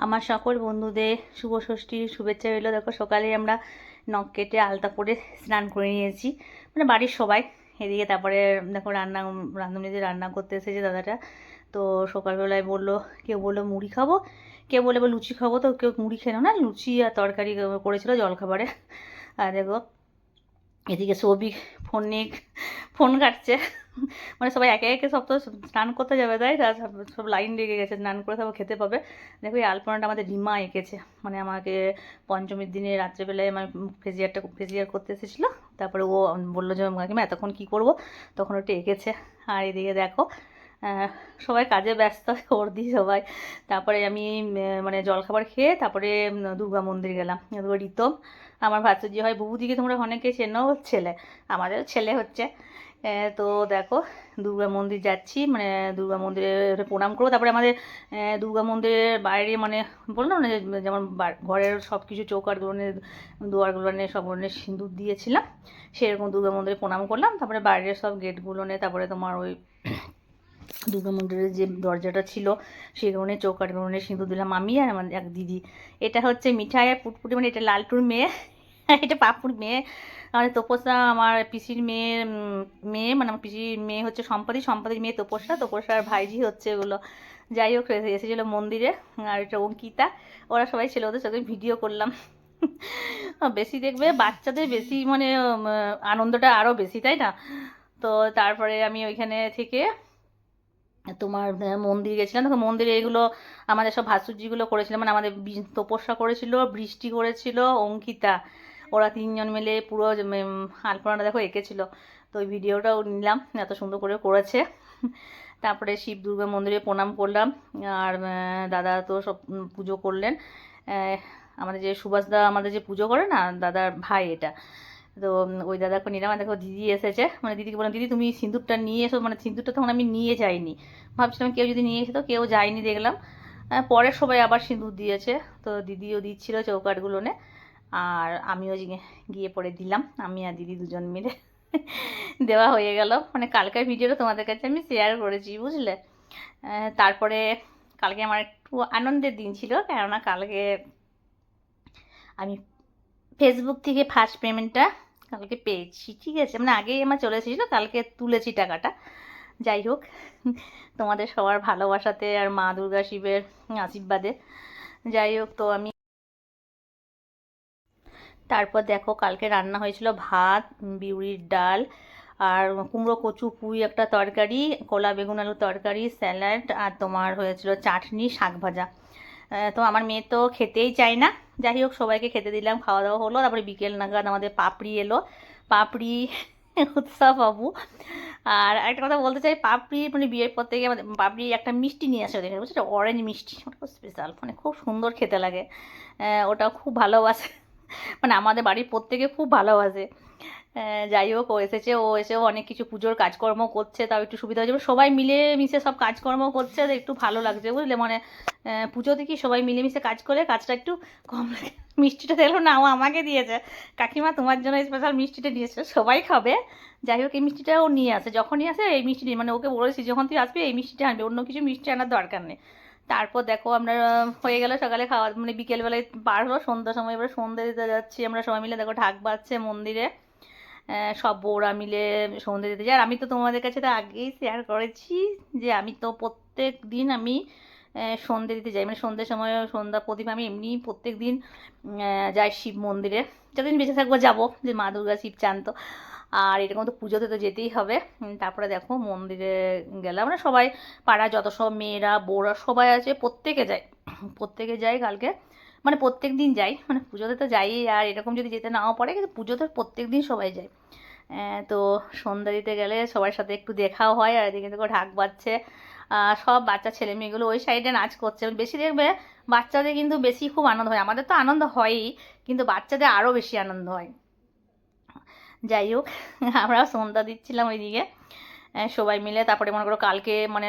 আমার সকল বন্ধুদের শুভ ষষ্ঠীর শুভেচ্ছা রইল। দেখো সকালে আমরা নখ কেটে আলতা পরে স্নান করে নিয়েছি, মানে বাড়ির সবাই। এদিকে তারপরে দেখো রাঁধুনিতে রান্না করতে এসেছে দাদাটা। তো সকালবেলায় বললো, কেউ বললো মুড়ি খাবো, কেউ বলে লুচি খাবো, তো কেউ মুড়ি খেলো না, লুচি আর তরকারি করেছিল জলখাবারে। আর দেখো এদিকে সৌভিক ফোন নিয়ে ফোন কাটছে। মানে সবাই একে একে সব তো স্নান করতে যাবে, তাই না? সব লাইন লেগে গেছে, স্নান করে সব খেতে পাবে। দেখো এই আলপনাটা আমাদের রিমা এঁকেছে, মানে আমাকে পঞ্চমীর দিনে রাত্রেবেলায় আমার ফেজিয়ার করতে এসেছিলো। তারপরে ও বললো যে কাকিমা এতক্ষণ কী করবো, তখন ওটা এঁকেছে। আর এদিকে দেখো সবাই কাজে ব্যস্ত, ওর দিই সবাই। তারপরে আমি মানে জলখাবার খেয়ে তারপরে দুর্গা মন্দির গেলাম। রিতম আমার ভাসুজি হয়, বুবুদিকে তোমরা অনেকে চেনো, ওর ছেলে, আমাদের ছেলে হচ্ছে। তো দেখো দুর্গা মন্দির যাচ্ছি, মানে দুর্গা মন্দিরে প্রণাম করবো। তারপরে আমাদের দুর্গা মন্দিরের বাইরে মানে বললাম না যেমন ঘরের সব কিছু চৌকাঠগুলো দুয়ারগুলো সবগুলো সিঁদুর দিয়েছিলাম, সেরকম দুর্গা মন্দিরে প্রণাম করলাম। তারপরে বাইরের সব গেটগুলো তারপরে তোমার ওই দুর্গা মন্দিরের যে দরজাটা ছিল সেগুলো চৌকাঠগুলো সিঁদুর দিলাম আমি আর আমার এক দিদি। এটা হচ্ছে মিঠাই আর পুটপুটি, মানে এটা লালটুর মেয়ে, এটা পাপুর মেয়ে। আর তপস্যা আমার পিসির মেয়ে, মানে আমার পিসির মেয়ে হচ্ছে সম্পাদির মেয়ে তপস্যার ভাইজি হচ্ছে এগুলো। যাই হোক এসেছিলো মন্দিরে। আর এটা অঙ্কিতা, ওরা সবাই ছিল, ওদের সাথে ভিডিও করলাম। বেশি দেখবে বাচ্চাদের বেশি মানে আনন্দটা আরও বেশি, তাই না? তো তারপরে আমি ওইখানে থেকে তোমার মন্দির গেছিলাম। দেখো মন্দিরে এগুলো আমাদের সব ভাসুরজিগুলো করেছিল, মানে আমাদের তপস্যা করেছিল, বৃষ্টি করেছিল, অঙ্কিতা, ওরা তিনজন মিলে পুরো আলপনাটা দেখো এঁকেছিল। তো ওই ভিডিওটাও নিলাম, এত সুন্দর করে করেছে। তারপরে শিব দুর্গা মন্দিরে প্রণাম করলাম। আর দাদা তো সব পুজো করলেন। আমাদের যে সুভাষদা আমাদের যে পুজো করে না, দাদার ভাই এটা। তো ওই দাদাকে নিলাম। আর দেখো দিদি এসেছে, মানে দিদিকে বললাম দিদি তুমি সিঁদুরটা নিয়ে এসো, মানে সিঁদুরটা তখন আমি নিয়ে যাইনি, ভাবছিলাম কেউ যদি নিয়ে এসে, তো কেউ যায়নি দেখলাম। পরে সবাই আবার সিঁদুর দিয়েছে, তো দিদিও দিচ্ছিল চৌকাঠগুলোনে। আর আমিও গিয়ে পরে দিলাম, আমি আর দিদি দুজন মিলে দেওয়া হয়ে গেল। মানে কালকের ভিডিওটা তোমাদের কাছে আমি শেয়ার করেছি, বুঝলে। তারপরে কালকে আমার একটু আনন্দের দিন ছিল, কেননা কালকে আমি ফেসবুক থেকে ফার্স্ট পেমেন্টটা কালকে পেয়েছি, ঠিক আছে? মানে আগেই আমার চলে এসেছিলো, কালকে তুলেছি টাকাটা। যাই হোক তোমাদের সবার ভালোবাসাতে আর মা দুর্গা শিবের আশীর্বাদে, যাই হোক। তো আমি তারপর দেখো কালকে রান্না হয়েছিল ভাত, বিউলির ডাল, আর কুমড়ো কচু পুঁই একটা তরকারি, কলা বেগুন আলু তরকারি, স্যালাড, আর তোমার হয়েছিল চাটনি, শাক ভাজা। তো আমার মেয়ে তো খেতেই চায় না। যাই হোক সবাইকে খেতে দিলাম, খাওয়া দাওয়া হলো। তারপরে বিকেল নাগাদ আমাদের পাপড়ি এলো, পাপড়ি উৎসব বাবু। আর একটা কথা বলতে চাই, পাপড়ি মানে বিয়ের পর থেকে আমাদের পাপড়ি একটা মিষ্টি নিয়ে আসে ওদের, বুঝছো, অরেঞ্জ মিষ্টি, ওটা খুব স্পেশাল, মানে খুব সুন্দর খেতে লাগে। ওটাও খুব ভালোবাসে, মানে আমাদের বাড়ির প্রত্যেকে খুব ভালোবাসে। যাই হোক ও এসেছে, ও এসেও অনেক কিছু পুজোর কাজকর্ম করছে, তাও একটু সুবিধা হয়েছে, সবাই মিলে মিশে সব কাজকর্ম করছে, একটু ভালো লাগছে, বুঝলে। মানে পুজোতে কি সবাই মিলেমিশে কাজ করে কাজটা একটু কম লাগে। মিষ্টিটা দিলো না, ও আমাকে দিয়েছে, কাকিমা তোমার জন্য স্পেশাল মিষ্টিটা দিয়েছে, সবাই খাবে। যাই হোক এই মিষ্টিটা ও নিয়ে আসে, যখনই আসে এই মিষ্টি নিয়ে, মানে ওকে বলেছি যখন তুই আসবি এই মিষ্টিটা আনবে, অন্য কিছু মিষ্টি আনার দরকার নেই। তারপর দেখো আমরা হয়ে গেল সকালে খাওয়া, মানে বিকেলবেলায় পার হলো, সন্ধ্যার সময় এবার সন্ধ্যে দিতে যাচ্ছি আমরা সবাই মিলে। দেখো ঢাক বাজছে মন্দিরে, সব বউরা মিলে সন্ধ্যে দিতে যায়। আর আমি তো তোমাদের কাছে তো আগেই শেয়ার করেছি যে আমি তো প্রত্যেক দিন আমি সন্ধ্যে দিতে যাই, মানে সন্ধ্যের সময় সন্ধ্যা প্রদীপ আমি এমনি প্রত্যেক দিন যাই শিব মন্দিরে, যতদিন বেঁচে থাকবো যাবো, যে মা দুর্গা শিব চান তো। আর এরকম তো পুজোতে তো যেতেই হবে। তারপরে দেখো মন্দিরে গেলাম, মানে সবাই পাড়া যত সব মেয়েরা বউরা সবাই আছে, প্রত্যেকে যায়, প্রত্যেকে যায় কালকে, মানে প্রত্যেক দিন যাই, মানে পুজোতে তো যাই। আর এরকম যদি যেতে নাও পারে, কিন্তু পুজোতে প্রত্যেক দিন সবাই যায়। তো সন্ধ্যা দিতে গেলে সবার সাথে একটু দেখাও হয়। আর এদিকে দেখো ঢাক বাজছে, সব বাচ্চা ছেলে মেয়েগুলো ওই সাইডে নাচ করছে, বেশি দেখবে বাচ্চাদের কিন্তু বেশি খুব আনন্দ হয়, আমাদের তো আনন্দ হয়ই, কিন্তু বাচ্চাদের আরও বেশি আনন্দ হয়। যাই হোক আমরা সন্ধ্যা দিচ্ছিলাম ওইদিকে সবাই মিলে। তারপরে মনে করো কালকে মানে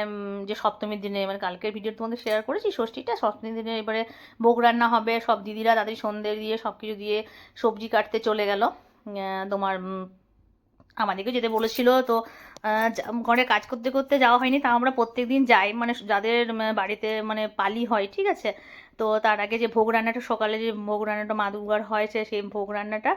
যে সপ্তমীর দিনে, মানে কালকের ভিডিও তোমাদের শেয়ার করেছি ষষ্ঠীটা, সপ্তমীর দিনে এবারে ভোগ রান্না হবে, সব দিদিরা তাদের সন্ধ্যে দিয়ে সব কিছু দিয়ে সবজি কাটতে চলে গেল। তোমার আমাদেরকে যেতে বলেছিল, তো ঘরে কাজ করতে করতে যাওয়া হয়নি। তা আমরা প্রত্যেক দিন যাই, মানে যাদের বাড়িতে মানে পালি হয়, ঠিক আছে। তো তার আগে যে ভোগ রান্নাটা, সকালে যে ভোগ রান্নাটা মা দুর্গার হয়েছে, সেই ভোগ রান্নাটা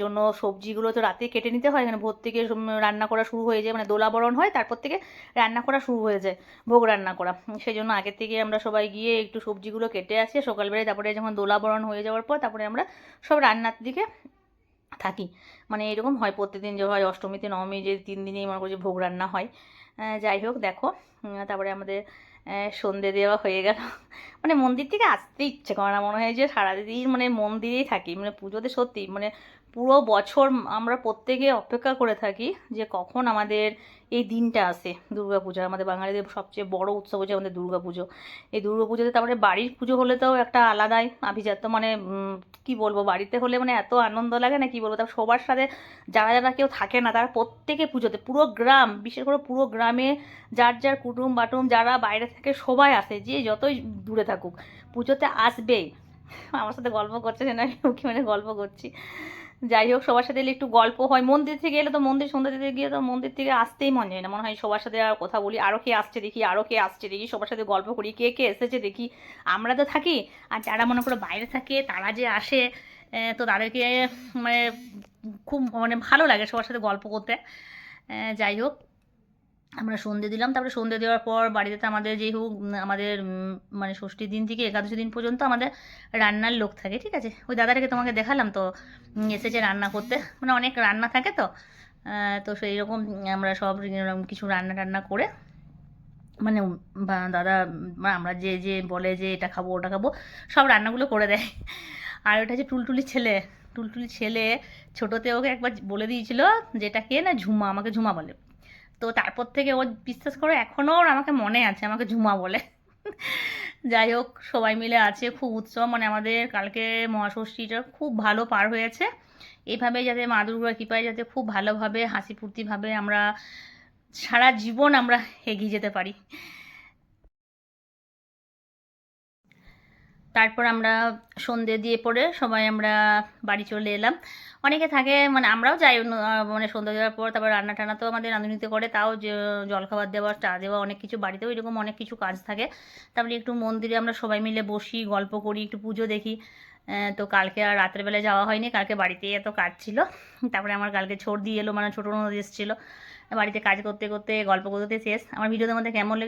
জন্য সবজিগুলো তো রাতে কেটে নিতে হয়। এখানে ভোর থেকে রান্না করা শুরু হয়ে যায়, মানে দোলাবরণ হয় তারপর থেকে রান্না করা শুরু হয়ে যায়, ভোগ রান্না করা। সেই জন্য আগের থেকে আমরা সবাই গিয়ে একটু সবজিগুলো কেটে আসি সকালবেলায়, তারপরে যখন দোলাবরণ হয়ে যাওয়ার পর তারপরে আমরা সব রান্নার দিকে থাকি। মানে এরকম হয় প্রত্যেকদিন, যে হয় অষ্টমীতে নবমী, যে 3 দিনেই মনে করছি ভোগ রান্না হয়। যাই হোক দেখো, তারপরে আমাদের সন্ধে দেওয়া হয়ে গেল। মানে মন্দির থেকে আসতে ইচ্ছে করে না, মনে হয় যে সারাদিন মানে মন্দিরেই থাকি। মানে পুজোতে সত্যি মানে পুরো বছর আমরা প্রত্যেকে অপেক্ষা করে থাকি যে কখন আমাদের এই দিনটা আসে। দুর্গাপূজা আমাদের বাঙালিদের সবচেয়ে বড় উৎসব হচ্ছে আমাদের দুর্গাপুজো। এই দুর্গাপুজোতে তারপরে বাড়ির পুজো হলে তো একটা আলাদাই আভিজাত্য, মানে কি বলবো, বাড়িতে হলে মানে এত আনন্দ লাগে না কি বলবো। তার সবার সাথে যারা যারা কেউ থাকে না, তারা প্রত্যেকে পুজোতে, পুরো গ্রাম, বিশেষ করে পুরো গ্রামে যার যার কুটুম বাটুম যারা বাইরে থেকে সবাই আসে, যে যতই দূরে থাকুক পুজোতে আসবেই। আমার সাথে গল্প করছে না, আমি ওকে মানে গল্প করছি। যাই হোক, সবার সাথে এলে একটু গল্প হয়। মন্দির থেকে এলে তো, মন্দির সন্ধ্যা দিতে গিয়ে তো মন্দির থেকে আসতেই মন যায় না, মনে হয় সবার সাথে আর কথা বলি, আরও কে আসছে দেখি, আরও কে আসছে দেখি, সবার সাথে গল্প করি, কে কে এসেছে দেখি। আমরা তো থাকি, আর যারা মনে করো বাইরে থাকে তারা যে আসে, তো তাদেরকে মানে খুব মানে ভালো লাগে সবার সাথে গল্প করতে। যাই হোক, আমরা সন্ধে দিলাম, তারপরে সন্ধে দেওয়ার পর বাড়িতে তো আমাদের যেহেতু আমাদের মানে ষষ্ঠীর দিন থেকে একাদশী দিন পর্যন্ত আমাদের রান্নার লোক থাকে, ঠিক আছে। ওই দাদাটাকে তোমাকে দেখালাম তো, এসেছে রান্না করতে, মানে অনেক রান্না থাকে তো। তো সেই রকম আমরা সব কিছু রান্না টান্না করে, মানে দাদা আমরা যে যে বলে যে এটা খাবো ওটা খাবো, সব রান্নাগুলো করে দেয়। আর ওটা যে টুলটুলি ছেলে, টুলটুলি ছেলে ছোটোতে ওকে একবার বলে দিয়েছিল যেটা কে না, ঝুমা, আমাকে ঝুমা বলে। তো তারপর থেকে ও, বিশ্বাস করো, এখনও ওর আমাকে মনে আছে, আমাকে ঝুমা বলে। যাই হোক, সবাই মিলে আছে, খুব উৎসব, মানে আমাদের কালকে মহাষষ্ঠীটা খুব ভালো পার হয়েছে। এইভাবে যাতে মা দুর্গার কৃপায় যাতে খুব ভালোভাবে হাসি ফুর্তিভাবে আমরা সারা জীবন আমরা এগিয়ে যেতে পারি। তারপর আমরা সন্ধে দিয়ে পরে সবাই আমরা বাড়ি চলে এলাম। অনেকে থাকে, মানে আমরাও যাই মানে সন্ধ্যা দেওয়ার পর তারপর রান্না টান্না তো আমাদের রাঁধুনিতে করে, তাও যে জলখাবার দেওয়া, চা দেওয়া, অনেক কিছু বাড়িতেও এরকম অনেক কিছু কাজ থাকে। তারপরে একটু মন্দিরে আমরা সবাই মিলে বসি, গল্প করি, একটু পুজো দেখি। তো কালকে আর রাত্রেবেলায় যাওয়া হয়নি, কালকে বাড়িতেই এত কাজ ছিল। তারপরে আমার কালকে ছোট দিয়ে এলো, মানে ছোটো ননদ এসেছিলো, বাড়িতে কাজ করতে করতে গল্প করতে শেষ। আমার ভিডিওদের মধ্যে কেমন লেগেছে